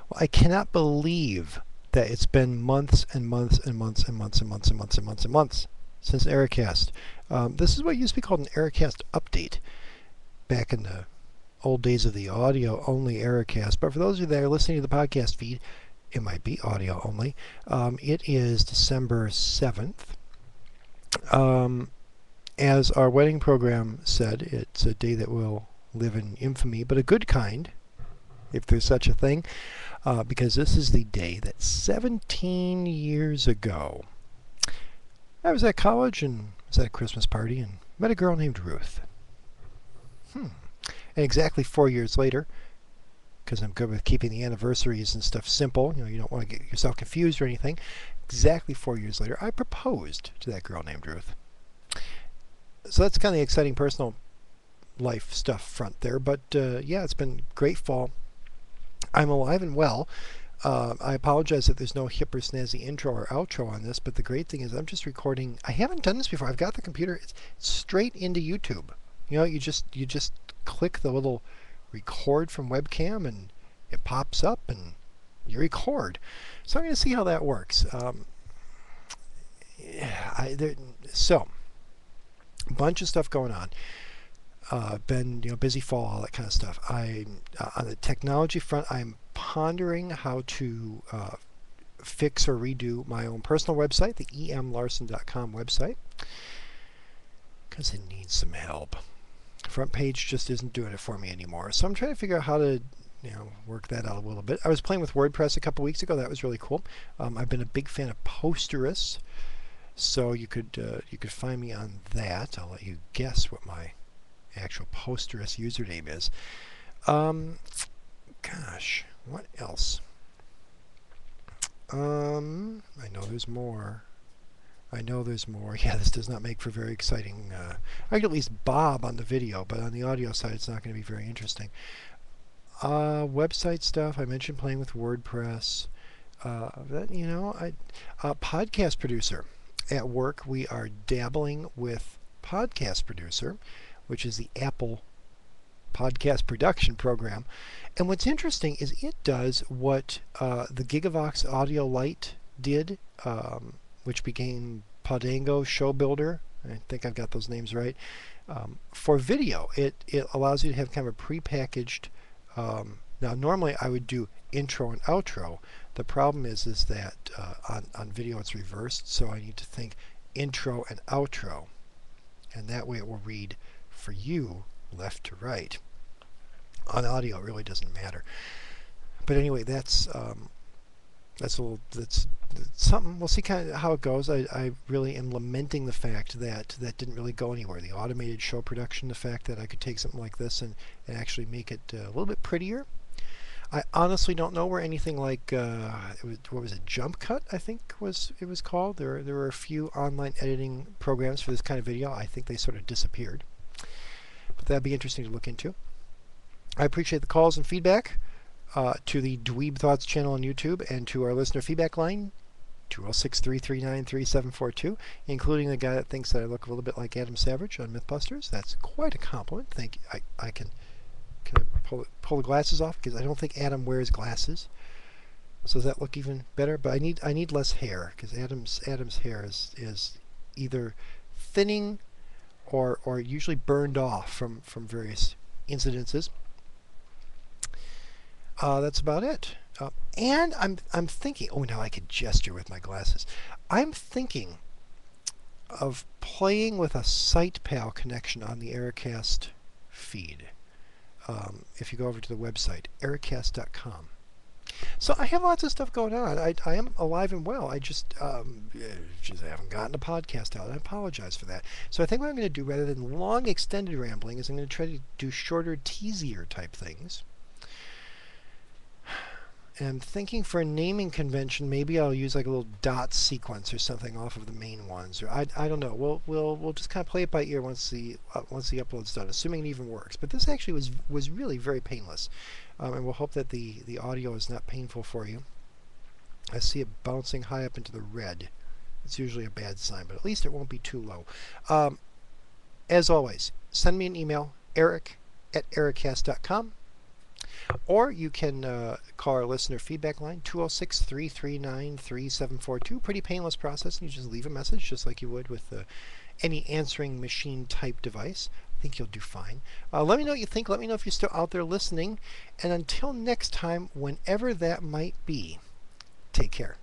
Well, I cannot believe that it's been months and months and months and months and months and months and months and months since Ericast. This is what used to be called an Ericast update back in the old days of the audio-only Ericast. But for those of you that are listening to the podcast feed, it might be audio only. It is December 7th. As our wedding program said, it's a day that will live in infamy, but a good kind, if there's such a thing, because this is the day that 17 years ago I was at college and was at a Christmas party and met a girl named Ruth. And exactly 4 years later, because I'm good with keeping the anniversaries and stuff simple, you don't want to get yourself confused or anything, exactly 4 years later, I proposed to that girl named Ruth. So that's kind of the exciting personal life stuff front there. But yeah, it's been great fall. I'm alive and well. I apologize if there's no hip or snazzy intro or outro on this, but the great thing is I'm just recording. I haven't done this before. I've got the computer. It's straight into YouTube. You just click the little record from webcam and it pops up and you record. So I'm going to see how that works. So a bunch of stuff going on. Been busy fall, all that kind of stuff. I'm on the technology front. I'm pondering how to fix or redo my own personal website, the emlarson.com website, because it needs some help. Front page just isn't doing it for me anymore. So I'm trying to figure out how to work that out a little bit. I was playing with WordPress a couple weeks ago. That was really cool. I've been a big fan of Posterous, so you could find me on that. I'll let you guess what my actual Posterous username is. Gosh, what else? I know there's more. Yeah, this does not make for very exciting. I could at least bob on the video, but on the audio side, it's not going to be very interesting. Website stuff. I mentioned playing with WordPress. Podcast producer. At work, we are dabbling with Podcast Producer, which is the Apple podcast production program. And what's interesting is it does what the Gigavox Audio Lite did, which became Podango Show Builder. I think I've got those names right. For video, it allows you to have kind of a prepackaged. Now, normally I would do intro and outro. The problem is that on video it's reversed, so I need to think intro and outro, and that way it will read for you left to right. On audio it really doesn't matter, but anyway, that's something. We'll see kind of how it goes. I really am lamenting the fact that didn't really go anywhere. The automated show production, the fact that I could take something like this and actually make it a little bit prettier. I honestly don't know where anything like what was it, Jump Cut, I think it was called. There were a few online editing programs for this kind of video. I think they sort of disappeared. But that'd be interesting to look into. I appreciate the calls and feedback to the DweebThoughts channel on YouTube and to our listener feedback line, 206-339-3742, including the guy that thinks that I look a little bit like Adam Savage on Mythbusters. That's quite a compliment. Thank you. I can I pull the glasses off, because I don't think Adam wears glasses. So does that look even better? But I need less hair, because Adam's hair is either thinning or usually burned off from various incidences. That's about it. And I'm thinking. Oh, now I can gesture with my glasses. I'm thinking of playing with a SitePal connection on the Ericast feed. If you go over to the website, ericast.com. So I have lots of stuff going on. I am alive and well. I just haven't gotten a podcast out. I apologize for that. So I think what I'm going to do, rather than long extended rambling, is I'm going to try to do shorter, teasier type things. And I'm thinking for a naming convention, maybe I'll use like a little dot sequence or something off of the main ones. Or I don't know. We'll just kind of play it by ear once the upload's done, assuming it even works. But this actually was really very painless, and we'll hope that the audio is not painful for you. I see it bouncing high up into the red. It's usually a bad sign, but at least it won't be too low. As always, send me an email, eric@ericast.com. Or you can call our listener feedback line, 206-339-3742. Pretty painless process, and you just leave a message just like you would with any answering machine type device. I think you'll do fine. Let me know what you think. Let me know if you're still out there listening. And until next time, whenever that might be, take care.